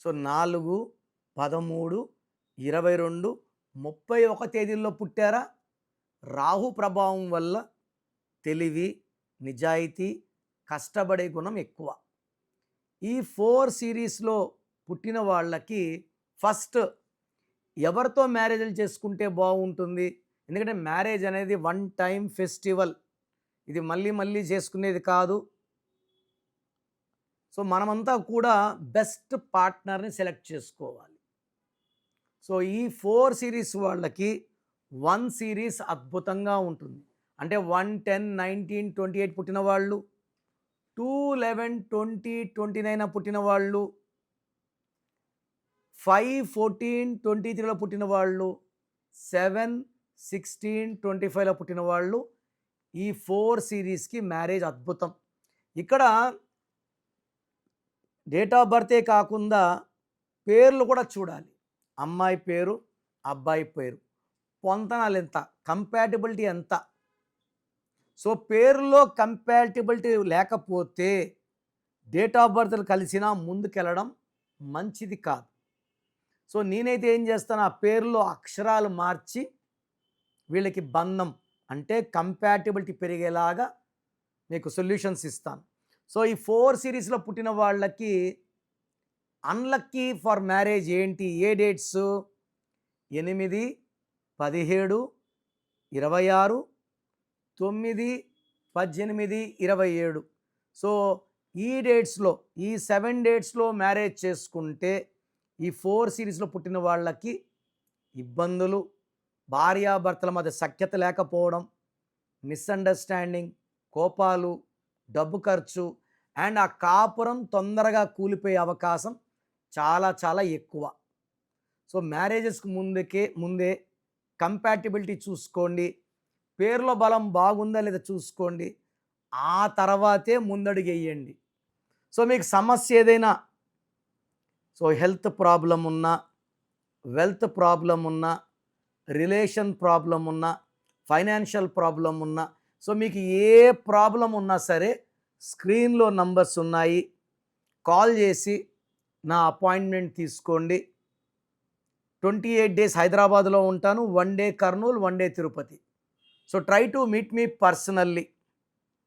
So 4, 13, 22, 31 తేదీల్లో పుట్టారా? రాహు ప్రభావం వల్ల తెలివి, నిజాయితీ, కష్టపడే గుణం ఎక్కువ. ఈ 4 సిరీస్‌లో పుట్టిన వాళ్ళకి ఫస్ట్ ఎవరితో మ్యారేజ్‌లు చేసుకుంటే బాగుంటుంది? ఎందుకంటే మ్యారేజ్ అనేది వన్ టైమ్ ఫెస్టివల్. ఇది మళ్ళీ మళ్ళీ చేసుకునేది కాదు. సో మనమంతా కూడా బెస్ట్ పార్ట్నర్‌ని సెలెక్ట్ చేసుకోవాలి. సో ఈ 4 సిరీస్ వాళ్ళకి 1 సిరీస్ అద్భుతంగా ఉంటుంది. అంటే 1, 10, 19, 28 పుట్టిన వాళ్ళు, 2, 11, 20, 29 పుట్టిన వాళ్ళు, 5, 14, 23లో పుట్టిన వాళ్ళు, 7, 16, 25లో పుట్టిన వాళ్ళు, ఈ 4 సిరీస్‌కి మ్యారేజ్ అద్భుతం. ఇక్కడ డేట్ ఆఫ్ బర్తే కాకుండా పేర్లు కూడా చూడాలి. అమ్మాయి పేరు, అబ్బాయి పేరు, పొంతనాలు ఎంత, కంపాటిబిలిటీ ఎంత. సో పేరులో కంపాటిబిలిటీ లేకపోతే డేట్ ఆఫ్ బర్త్లు కలిసినా ముందుకెళ్ళడం మంచిది కాదు. సో నేనైతే ఏం చేస్తాను, ఆ పేరులో అక్షరాలు మార్చి వీళ్ళకి బంధం అంటే కంపాటిబిలిటీ పెరిగేలాగా మీకు సొల్యూషన్స్ ఇస్తాను. సో ఈ 4 సిరీస్‌లో పుట్టిన వాళ్ళకి అన్‌లక్కీ ఫర్ మ్యారేజ్ ఏంటి? ఏ డేట్స్? 8, 17, 26, 9, 18, 27. సో ఈ డేట్స్‌లో, ఈ 7 డేట్స్‌లో మ్యారేజ్ చేసుకుంటే ఈ 4 సిరీస్‌లో పుట్టిన వాళ్ళకి ఇబ్బందులు, భార్యాభర్తల మధ్య సఖ్యత లేకపోవడం, మిస్‌అండర్‌స్టాండింగ్, కోపాలు, డబ్బు ఖర్చు అండ్ ఆ కాపురం తొందరగా కూలిపోయే అవకాశం చాలా చాలా ఎక్కువ. సో మ్యారేజెస్‌కి ముందే కంపాటిబిలిటీ చూసుకోండి. పేరులో బలం బాగుందా లేదా చూసుకోండి. ఆ తర్వాతే ముందడుగెయ్యండి. సో మీకు సమస్య ఏదైనా, సో హెల్త్ ప్రాబ్లమ్ ఉన్నా, వెల్త్ ప్రాబ్లమ్ ఉన్నా, రిలేషన్ ప్రాబ్లమ్ ఉన్నా, ఫైనాన్షియల్ ప్రాబ్లమ్ ఉన్నా, సో మీకు ఏ ప్రాబ్లం ఉన్నా సరే స్క్రీన్‌లో నంబర్స్ ఉన్నాయి. కాల్ చేసి నా అపాయింట్మెంట్ తీసుకోండి. 28 డేస్ హైదరాబాద్లో ఉంటాను. 1 day Kurnool, 1 day Tirupati. So try to meet me personally.